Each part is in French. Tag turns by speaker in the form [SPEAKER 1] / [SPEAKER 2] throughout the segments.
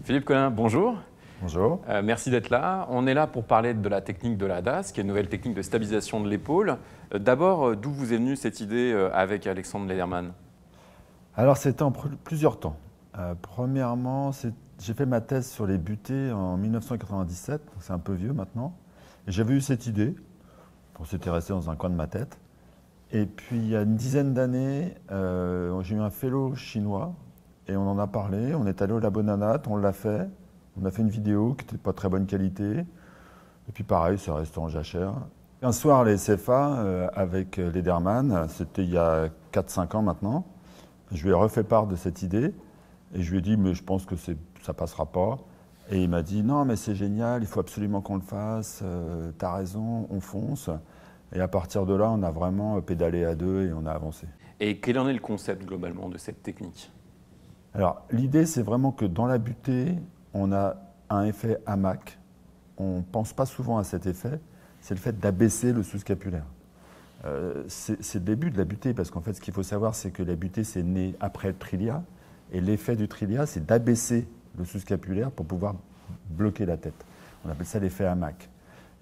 [SPEAKER 1] Philippe Collin, bonjour.
[SPEAKER 2] Bonjour.
[SPEAKER 1] Merci d'être là. On est là pour parler de la technique de la DAS, qui est une nouvelle technique de stabilisation de l'épaule. D'abord, d'où vous est venue cette idée avec Alexandre Lederman?
[SPEAKER 2] Alors, c'était en plusieurs temps. Premièrement, j'ai fait ma thèse sur les butées en 1997, donc c'est un peu vieux maintenant. Et j'avais eu cette idée, c'était resté dans un coin de ma tête. Et puis, il y a une dizaine d'années, j'ai eu un fellow chinois et on en a parlé. On est allé au Labo Nanat, on l'a fait. On a fait une vidéo qui n'était pas de très bonne qualité. Et puis pareil, c'est resté en jachère. Un soir, les CFA avec Lederman, c'était il y a 4-5 ans maintenant. Je lui ai refait part de cette idée et je lui ai dit mais je pense que ça passera pas. Et il m'a dit non mais c'est génial, il faut absolument qu'on le fasse, t'as raison, on fonce. Et à partir de là, on a vraiment pédalé à deux et on a avancé.
[SPEAKER 1] Et quel en est le concept globalement de cette technique?
[SPEAKER 2] Alors l'idée c'est vraiment que dans la butée, on a un effet hamac. On ne pense pas souvent à cet effet, c'est le fait d'abaisser le sous-scapulaire. C'est le début de la butée, parce qu'en fait, ce qu'il faut savoir, c'est que la butée, c'est né après le trillia, et l'effet du trillia, c'est d'abaisser le sous-scapulaire pour pouvoir bloquer la tête. On appelle ça l'effet hamac.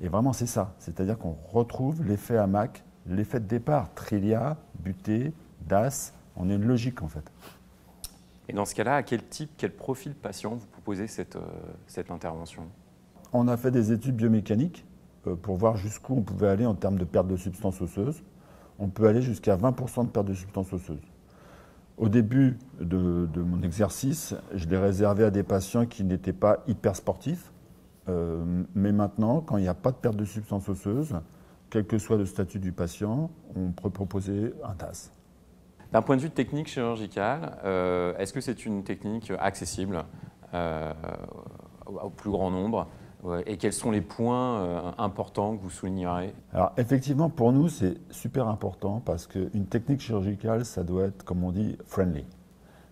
[SPEAKER 2] Et vraiment, c'est ça, c'est-à-dire qu'on retrouve l'effet hamac, l'effet de départ, trillia, butée, DAS, on a une logique en fait.
[SPEAKER 1] Et dans ce cas-là, à quel type, quel profil patient vous proposez cette intervention?
[SPEAKER 2] On a fait des études biomécaniques pour voir jusqu'où on pouvait aller en termes de perte de substance osseuse. On peut aller jusqu'à 20% de perte de substance osseuse. Au début de mon exercice, je l'ai réservé à des patients qui n'étaient pas hyper sportifs. Mais maintenant, quand il n'y a pas de perte de substance osseuse, quel que soit le statut du patient, on peut proposer un DAS.
[SPEAKER 1] D'un point de vue technique chirurgicale, est-ce que c'est une technique accessible au plus grand nombre? Et quels sont les points importants que vous soulignerez?
[SPEAKER 2] Alors effectivement, pour nous, c'est super important parce qu'une technique chirurgicale, ça doit être, comme on dit, friendly.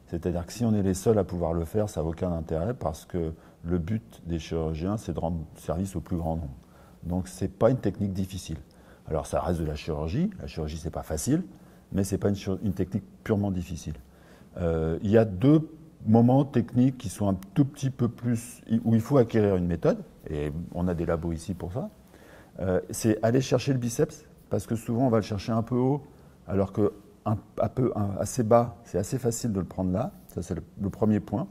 [SPEAKER 2] C'est-à-dire que si on est les seuls à pouvoir le faire, ça n'a aucun intérêt parce que le but des chirurgiens, c'est de rendre service au plus grand nombre. Donc ce n'est pas une technique difficile. Alors ça reste de la chirurgie. La chirurgie, ce n'est pas facile, mais ce n'est pas une technique purement difficile. Il y a deux moments techniques qui sont un tout petit peu plus, où il faut acquérir une méthode, et on a des labos ici pour ça, c'est aller chercher le biceps, parce que souvent on va le chercher un peu haut, alors que assez bas, c'est assez facile de le prendre là, ça c'est le premier point.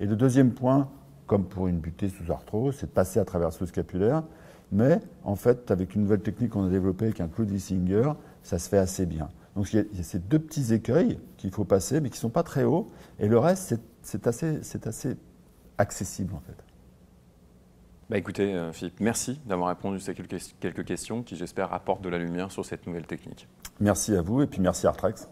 [SPEAKER 2] Et le deuxième point, comme pour une butée sous arthrose, c'est de passer à travers le sous-scapulaire, mais en fait avec une nouvelle technique qu'on a développée avec un clou de Wissinger, ça se fait assez bien. Donc il y a ces deux petits écueils qu'il faut passer, mais qui ne sont pas très hauts. Et le reste, c'est assez accessible en fait.
[SPEAKER 1] Bah écoutez, Philippe, merci d'avoir répondu à ces quelques questions qui, j'espère, apportent de la lumière sur cette nouvelle technique.
[SPEAKER 2] Merci à vous et puis merci Arthrex.